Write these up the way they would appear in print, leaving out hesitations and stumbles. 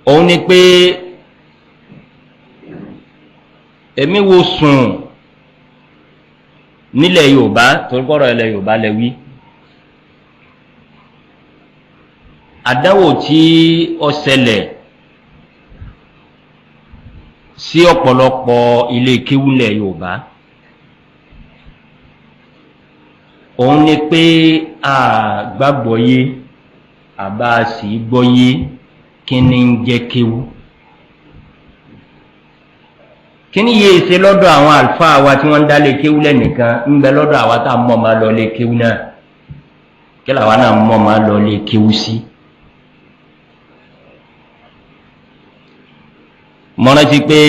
òun ni pé èmi wo sùn nílẹ̀ Yorùbá torí kọ́rọ̀ ilẹ̀ Yorùbá lẹ wí àdáwò tí ó ṣẹlẹ̀ sí ọ̀pọ̀lọpọ̀ ilé kéwúlẹ̀ Yorùbá òun ni pé a gbàgbọ́yé àbá sì gbọ́yé kí ni ń jẹ́ kéwú kí ni yéé ṣe lọ́dọ̀ àwọn àlùfáà wa tí wọ́n ń dálé kéwú lẹ́nìkan ń bẹ lọ́dọ̀ àwa tá a mọ̀ máa lọ lé kéwú náà kí làwa náà mọ̀ máa lọ lé kéwú sí. mo rántí pé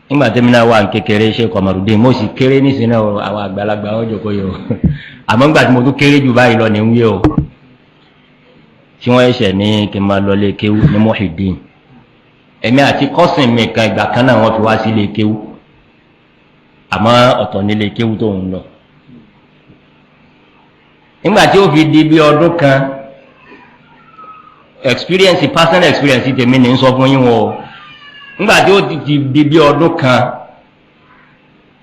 nígbà tí mi náà wà ní kékeré ṣe Kọmọrùdín mo sì kéré nísìnyí náà àwọn àgbàlagbà wọn jòkó yìí o àmọ́ nígbà tí mo tún kéré jù báyìí lọ ní ń wí o tí wọ́n ṣẹ̀ ní kí n máa lọ lé kéwú ní Muhyiddin èmi àti kọ́sìn mi kan ìgbà kan náà wọ́n fi wá sí ilé kéwú àmọ́ ọ̀tọ̀ nílé kéwú tó ń lọ nígbà tí ó fi di bí ọdún kan personal experience tèmi ní ń sọ fún yín wọn o nígbà tí ó ti di bí ọdún kan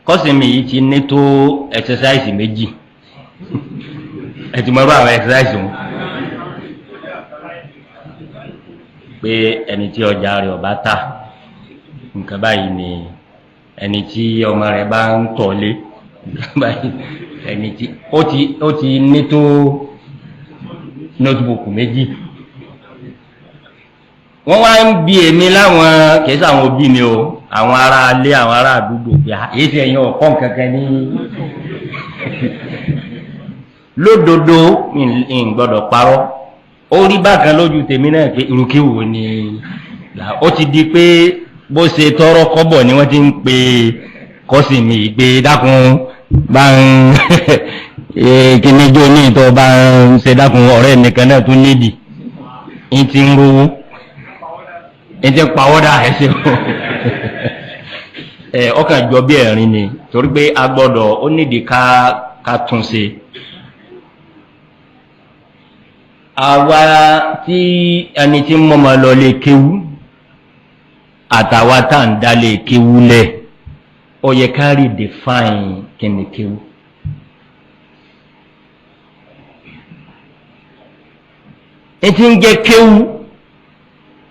kọ́sìn mi yìí ti ní tó exercise méjì ẹ ti mọ irú àwọn exercise wọn pé ẹni tí ọjà rẹ̀ ọba tà nǹkan báyìí ni ẹni tí ọmọ rẹ̀ bá ń tọ̀lé nǹkan báyìí ẹni tí ó ti ní tó notebook méjì wọ́n wá ń bi èmi láwọn kìí sí àwọn òbí mi o àwọn ará ilé àwọn ará àdúgbò bí èyí tí ẹ̀yin ọ̀kọ́ nǹkankan ní lódodo ń gbọ́dọ̀ parọ́ ó rí bákan lójú tèmi náà pé irúkíwò ni ó ti di pé bó ṣe tọrọ kọ́bọ̀ ni wọ́n ti ń pe kọ́sì mi ìgbé dákun bá ń kíníjó ní ìtọ́ bá ń ṣe dákun ọ̀rẹ́ nìkan náà tún nídìí ń ti ń rówó ẹjẹ pàwọ́dà ẹsẹ̀ ọkàn jọ bí ẹ̀rin ni torí pé a gbọ́dọ̀ ó nídìí ká tún ṣe. àwa tí ẹni tí ń mọ́mọ́ lọ lè kéwú àtàwa tá à ń dá lè kéwú lẹ̀ ó yẹ ká rí define kí ni kéwú. etí ń jẹ́ kéwú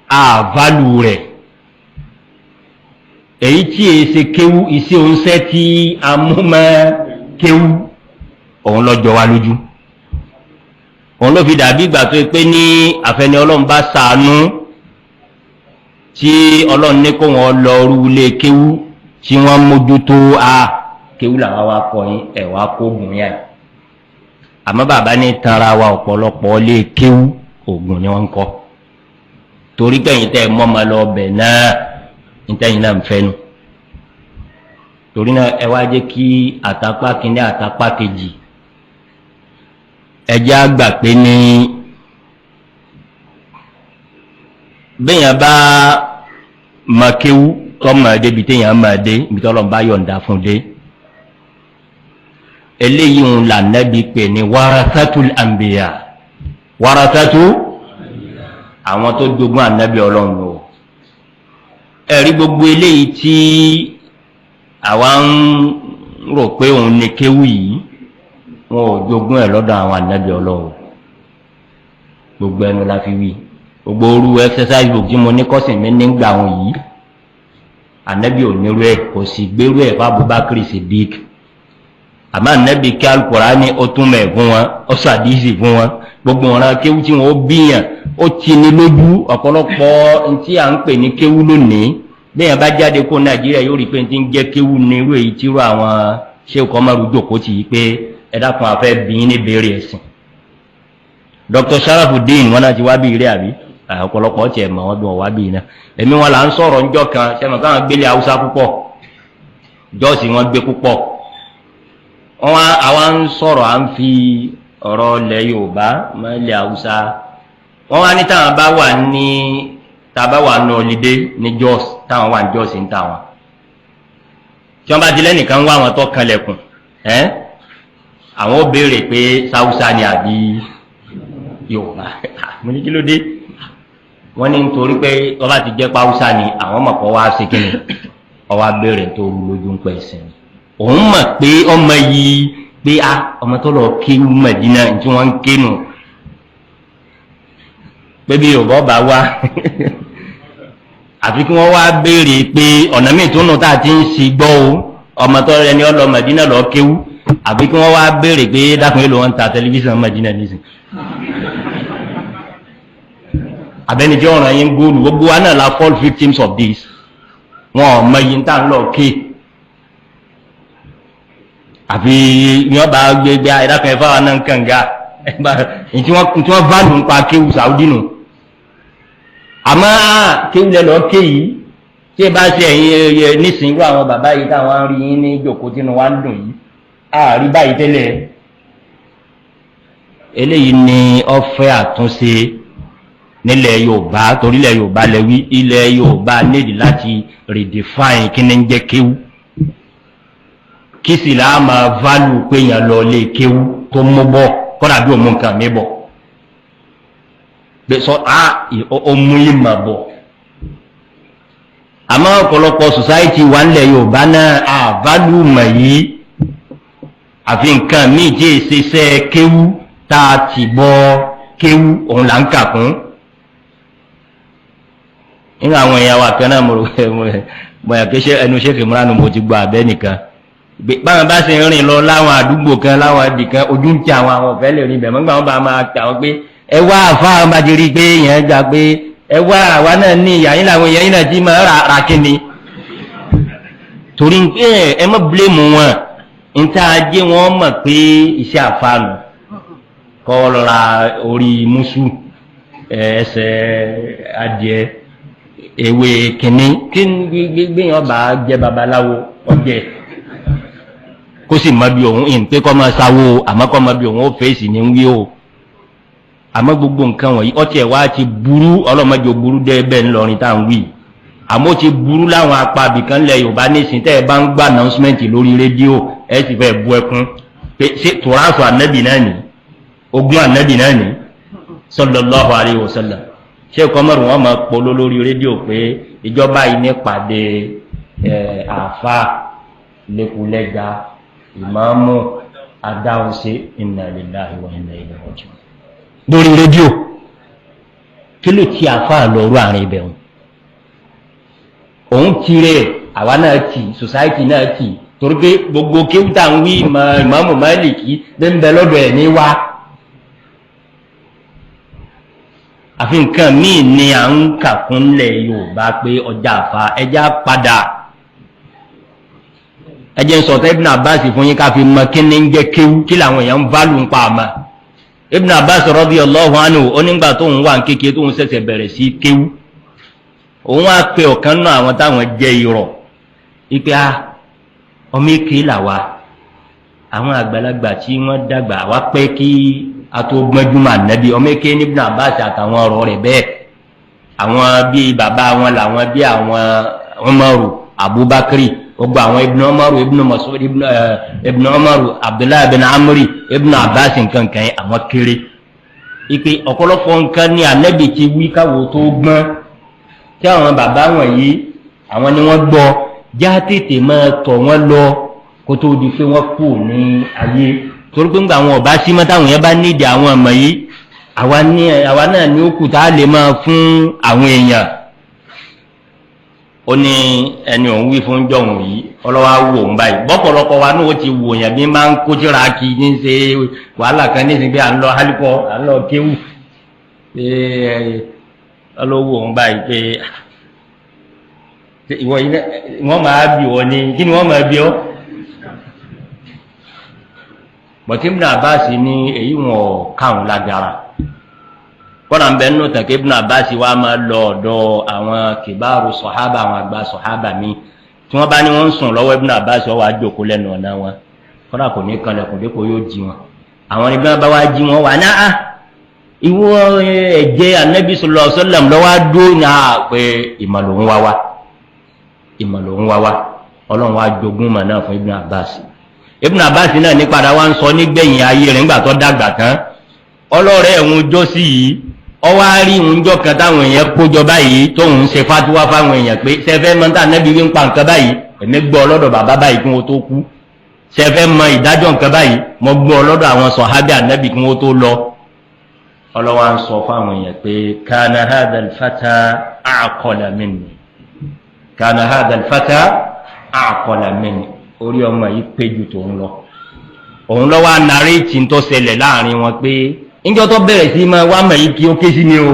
àválù rẹ̀ èyí tí è ṣe kéwú iṣẹ́ oúnṣẹ́ tí a mú mọ́ kéwú òun lọ́jọ́ wa lójú òun ló fi dàbí ìgbà tó pé ní àfẹni Ọlọ́run bá ṣàánú tí Ọlọ́run ní kó wọn lọ rú ilé kéwú tí wọ́n mójútó kéwú làwọn wa kọ́ yín ẹ̀wà kóògùn yá àmọ́ bàbá ní tanra wa ọ̀pọ̀lọpọ̀ ilé kéwú oògùn ni wọ́n ń kọ́ torí kẹ́yìn tẹ́ mọ́ ma lọ bẹ̀ náà nítẹ́yìn náà ń fẹ́nu torí náà ẹ wá jẹ́ kí àtàpá kìíní àtàpá kejì ẹjẹ́ àgbà pé ní bẹ́yàn bá makéwú tọ́mọ̀ débi téèyàn máa dé ibi tọ́lọ́ bá yọ̀ǹda fún dé eléyìí ń là nẹ́bi pè ní warasatul anbiya warasatu àwọn tó jogún ànábì Ọlọ́run o ẹ̀rí gbogbo eléyìí tí àwa ń rò pé òun ní kéwú yìí wọn ò jogún ẹ̀ lọ́dọ̀ àwọn ànábì Ọlọ́run gbogbo ẹnu la fi wí gbogbo orú exercise book tí mo ní kọ́sìn mi nígbà wọn yìí ànábì ò nírú ẹ̀ kò sì gbérú ẹ̀ fún Abubakar Siddiq àmọ́ ànábì kí Al-Qur'ani ó tún mẹ́ fún wọn ó sàdísì fún wọn gbogbo ọ̀ràn kéwú tí wọ́n bíyàn ó ti ní lójú ọ̀pọ̀lọpọ̀ tí à ń pè ní kéwú lónìí bẹ́ẹ̀ bá jáde kó Nàìjíríà yóò rí pé tí ń jẹ́ kéwú ní irú èyí tí irú àwọn Sheikh Umaru jókòó tì í pé ẹ dákun àfẹ́ bí ní béèrè ẹ̀sìn Dr. Sharafuddin wọn náà ti wá bí ire àbí ọ̀pọ̀lọpọ̀ tiẹ̀ mọ̀ wọ́n bí wọ́n wá bí iná èmi wọn là ń sọ̀rọ̀ ńjọ́ kan sẹ́mi káwọn gbélé Haúsá púpọ̀ jọ́ọ̀sì wọn gbé púpọ̀ wọn àwa ń sọ̀rọ̀ à ń fi ọ̀rọ̀ ilẹ̀ Yorùbá mọ́ ilẹ̀ Haúsá wọ́n wá ní táwọn bá wà ní tàbá wà ní ọlídé ní Jos táwọn wà ní Jos ń tàwọn tí wọ́n bá ti lẹ́nìkan wá àwọn tó kanlẹ̀kùn àwọn ó béèrè pé sáúsá ni àbí Yorùbá mo ní kí ló dé wọ́n ní nítorí pé ọba ti jẹ́ pàwùsà ni àwọn mọ̀ kọ́ wá sí kíni ọwọ́ abẹ́rẹ́ tó rú lójú ń pẹ́ sí i òun mọ̀ pé ọmọ yìí pé ọmọ tó lọ kí Mẹdínà tí wọ́n ń ké nù pé bí Yorùbá bá wá àfi kí wọ́n wá béèrè pé ọ̀nà míì tó nù tá a ti ń sì gbọ́ o ọmọ tó rẹ ni ọlọ Mẹdínà lọ kéwú àfi kí wọ́n wá béèrè pé dákun èlò wọn ta tẹlifíṣàn Mẹdínà nísìn abẹ́nijẹ́ ọ̀ràn yín góòlù gbogbo wa náà la fall victims of this wọn ò mọ iye tá ń lọ ké àfi ní ọba gbégbé ẹ̀dákan ẹ̀fọ́ àwọn náà ń kànga tí wọ́n válù ń pa kéwù Saudi nù àmọ́ kéwù lẹ́lọ́ ké yìí tí ẹ bá ṣe ẹ̀yìn nísìnyí wọ àwọn bàbá yìí táwọn ń rí yín ní ìjòkó tínú wa ń dùn yìí àárí báyìí tẹ́lẹ̀ eléyìí ni ọ̀fẹ́ àtúnṣe nílẹ̀ Yorùbá torílẹ̀ Yorùbá lẹ́wí ilẹ̀ Yorùbá nídìí láti redefine kí ní ń jẹ́ kéwù kí sì láà máa válù pé èèyàn lọ lè kéwú tó mú bọ́ kọ́dà bí òun nǹkan mi bọ̀ sọ ọmú ìmọ̀ bọ̀ àmọ́ ọ̀pọ̀lọpọ̀ society wà nílẹ̀ Yorùbá náà válù mọ̀ yìí àfi nǹkan míì tí èsì iṣẹ́ kéwú tá a ti bọ́ kéwú òun là ń kà kún nínú àwọn èèyàn wa kan náà mo yà kéṣe ẹnu ṣe fìmúránu mo ti gbọ́ abẹ́ nìkan báwọn bá ṣe rìn lọ láwọn àdúgbò kan láwọn ibì kan ojú ń ti àwọn ọ̀fẹ́ lè rìn bẹ̀ mọ́gbà wọn bá máa tà wọ́n pé ẹ wá àfáà bá ti rí i pé èèyàn gbà pé ẹ wá àwa náà ní ìyá yín làwọn èèyàn yín náà ti máa ra kíni torí pé ẹ mọ́ bíléèmù wọn níta ajé wọn mọ̀ pé iṣẹ́ àfáànù kọ́ ra orí mùsù ẹsẹ̀ adìẹ ewé kìnní kí gbígbéyàn bá jẹ́ babaláwo ọjẹ́ kó sì mọ bí òun ìǹpé kọ́ máa sáwó àmọ́ kọ́ mọ bí òun ó fèsì ní wí o àmọ́ gbogbo nǹkan wọ̀nyí ọtí ẹ̀ wá ti burú ọlọ́mọdé ò burú dé bẹ́ẹ̀ ńlọrin tá à ń wí àmọ́ ti burú láwọn apá abìkan lẹ̀ Yorùbá nísìnyí tẹ́ ẹ bá ń gbọ́ announcement lórí rédíò ẹ sì fẹ́ bu ẹkún pé ṣé tòrásù ànábì náà nì ogún ànábì náà nì sallallahu alaihi wasallam ṣé kọ́mọ́rù wọn máa polówó lórí rédíò pé ìjọba yìí ní pàdé àáfà lẹ́kùlẹ́gà ìmáàmù adáhunṣe inna lillahi wa inna ilaihi raji'un lórí rédíò kí ló ti àfáà lọ́rọ̀ àárín ibẹ̀ òun ti rẹ̀ àwa náà ti society náà ti torí pé gbogbo kéwútà ń wí ìmáàmù Málíkì bẹ́ẹ̀ ń bẹ lọ́dọ̀ ẹ̀ ní wá àfi nǹkan míì ni à ń kà fúnlẹ̀ Yorùbá pé ọjà àfa ẹja padà ẹjẹ ń sọ̀tọ̀ Ibn Abbas fún yín ká fi mọ kí ní ń jẹ́ kéwú kí làwọn èèyàn ń válù ń pa àmà Ibn Abbas radiyallahu anhu onígbà tóun wà ń kékeré tóun ṣẹ̀ṣẹ̀ bẹ̀rẹ̀ sí kéwú òun wá pe ọ̀kan náà àwọn táwọn jẹ́ irọ́ ipe ọmọ èké làwa àwọn àgbàlagbà tí wọ́n dàgbà wá pẹ́ kí a tó gbọ́njúmọ̀ ànábì ọmọ èké ní Ibn Abbas àtàwọn ọ̀rọ̀ rẹ̀ bẹ́ẹ̀ àwọn bíi bàbá wọn làwọn bíi àwọn Umaru Abubakari gbogbo àwọn Ibn Umaru Ibn Mas'ud Ibn Umaru Abdullahi ibn Amri Ibn Abbas nǹkan kan àwọn kéré ipe ọ̀pọ̀lọpọ̀ nǹkan ní ànábì ti wí káwọ́ tó gbọ́n tí àwọn bàbá wọ̀nyí àwọn ni wọ́n gbọ́ já tètè máa tọ̀ wọ́n lọ kó tó di pé wọ́n kú ní ayé torí pé ńgbà àwọn ọba sí mọ́tàwọn yẹn bá nídìí àwọn ọmọ yìí àwa náà ní ó kù tá a lè máa fún àwọn èèyàn ó ní ẹni òun wí fún jọ̀hún yìí ọlọ́wà wò ń báyìí bọ́pọ̀lọpọ̀ wa náà ó ti wò yẹn bí máa ń kó tíra kí ní ṣe wàhálà kan ní ìsìn pé à ń lọ hálíkọ́ à ń lọ kéwù pé ọlọ́wọ́ òun báyìí pé ìwọ yìí wọ́n máa bí wọ́n ní kí ni wọ́n máa bí ọ́ bọ̀tí Ibn Abbas ní èyí wọn káwọn lágara kọ́nà ń bẹ nínú tàkì Ibn Abbas wa máa lọ ọ̀dọ̀ àwọn kìbáàrù sọ̀hábà àwọn àgbà sọ̀hábà mi tí wọ́n bá ní wọ́n ń sùn lọ́wọ́ Ibn Abbas wọ́n wá jókòó lẹ́nu ọ̀nà wọn kọ́nà kò ní kanlẹ̀kùn dípò yóò jí wọn àwọn níbi wọn bá wá jí wọn wà náà ìwọ ẹ̀jẹ̀ Ànábì sallallahu alaihi wasallam lọ́wọ́ dúró náà pé ìmọ̀lòun wá wá ọlọ́run wá jogún mọ̀ náà fún Ibn Abbas Ibn Abbas náà ní padà wá ń sọ nígbẹ̀yìn ayé rẹ̀ nígbà tó dàgbà tán ọlọ́rẹ̀ ẹ̀hún jọ́sí yìí ọwá rí oúnjọ kan táwọn èèyàn kójọ báyìí tóun ṣe fatuwa fáwọn èèyàn pé ṣẹfẹ́ mọ́ tá nẹ́bí wí ń pa nǹkan báyìí èmi gbọ́ lọ́dọ̀ bàbá báyìí kí wọ́n tó kú ṣẹfẹ́ mọ ìdájọ́ nǹkan báyìí mo gbọ́ lọ́dọ̀ àwọn sọ̀hábì ànẹ́bí kí wọ́n tó lọ ọlọ́wà ń sọ fáwọn èèyàn pé kana hadha al-fata a'qala minni kana hadha al-fata a'qala minni orí ọmọ yìí pé ju tòun lọ òun lọ́wọ́ nàréètì tó ṣẹlẹ̀ láàrin wọn pé níjọ́ tó bẹ̀rẹ̀ sí máa wá mọ̀ yìí kí ó ké sí ni o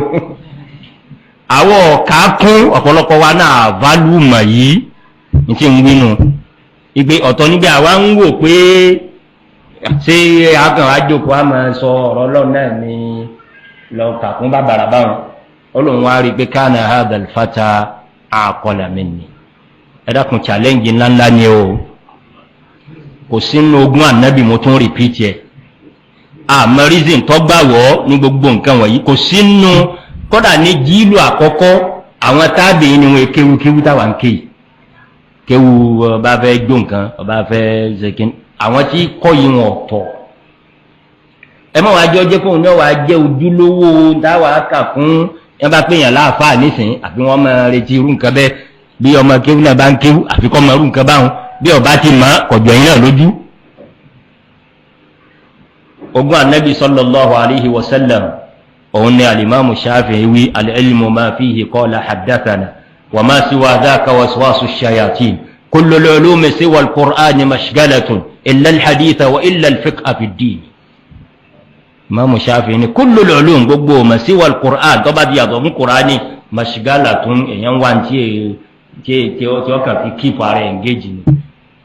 àwọn ọ̀ká kún ọ̀pọ̀lọpọ̀ wa náà válù mọ̀ yìí ní tí ń wínú ìgbé ọ̀tọ̀ níbi àwa ń wò pé ṣé akàn àjòkó a máa sọ ọ̀rọ̀ ọlọ́run náà ni lọ kàkún bàbàrà báwọn olóhùn wa rí i pé kana hadha al-fata a'qala minni ẹ dákun challenge ńláńlá ni o kò sínú ogún ànábì mo tún rìpíìtì ẹ̀ àmọ́ reason tó gbàwọ́ ní gbogbo nǹkan wọ̀nyí kò sínú kódà ní jíìlù àkọ́kọ́ àwọn tábìlì ni wọn kéwu táwa ń kéwu ọba fẹ́ gbó nǹkan ọba fẹ́ zekin àwọn tí kọ́ yìí wọn ọ̀tọ̀ ẹ mọ̀ wá jọ jẹ́ kóun náà wàá jẹ́ ojúlówó táwa kà fún yẹn bá péyàn láàfáà nísìnyí àfi wọ́n máa retí irú nǹkan bẹ́ẹ̀ bí ọmọ kéwu náà bá ń kéwu àfi kọ́ mọ irú nǹkan báwọn bí ọba ti mọ̀ kọ̀jọ̀ yín náà lójú. ogun anabi sallallahu alayhi wa sallam òun ni alimamu Shafi'i wí al-ilmu ma fihi qala haddathana wa ma siwa dhaka waswasu ash-shayatin kullu al-ulumi siwa al-qur'ani mashghalatun illa al-haditha wa illa al-fiqha fi ad-din. imamu Shafi'i ni kullu al-ulum gbogbo ma siwa al-qur'an tó bá di yàtọ̀ fún qur'ani mashghalatun èèyàn wá tí ó kàn fi keep ara engage ni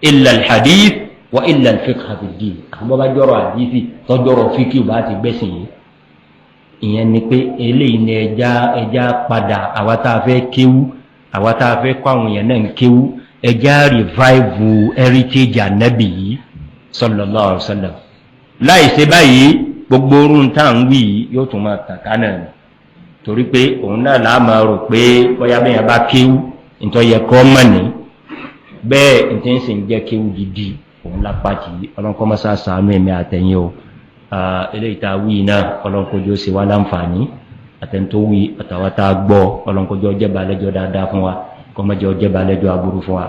illa al-hadith wa illa al-fiqh fi ad-din àbọ̀ bá jọrọ̀ àdífì tọ́jọ́rọ̀ fíkì bá ti gbẹ́sìn yìí ìyẹn ni pé eléyìí ni ẹja padà àwa tá a fẹ́ kéwú àwa tá a fẹ́ kọ́ àwọn èèyàn náà ń kéwú ẹja revive heritage ànábì yìí sallallahu alaihi wasallam láì ṣe báyìí gbogbo orun tá à ń wí yìí yóò tún máa tàkà náà ni torí pé òun náà là á máa rò pé bóyá bẹ́ẹ̀ bá kéwú nítorí yẹ kọ́ mọ̀ ní bẹ́ẹ̀ nítorí sì ń jẹ́ kéwú gidi òun lápá tí ọlọ́nkọ́ mọ́sá sàánú ẹ̀mí àtẹ̀yìn o eléyìí tá a wí náà ọlọ́nkọ́jọ́ sí wá láǹfààní àtẹ̀ntó wí àtàwátá gbọ́ ọlọ́nkọ́jọ́ jẹ́ balẹ́jọ́ dáadáa fún wa kọ́mọ́jọ́ jẹ́ balẹ́jọ́ aburú fún wa.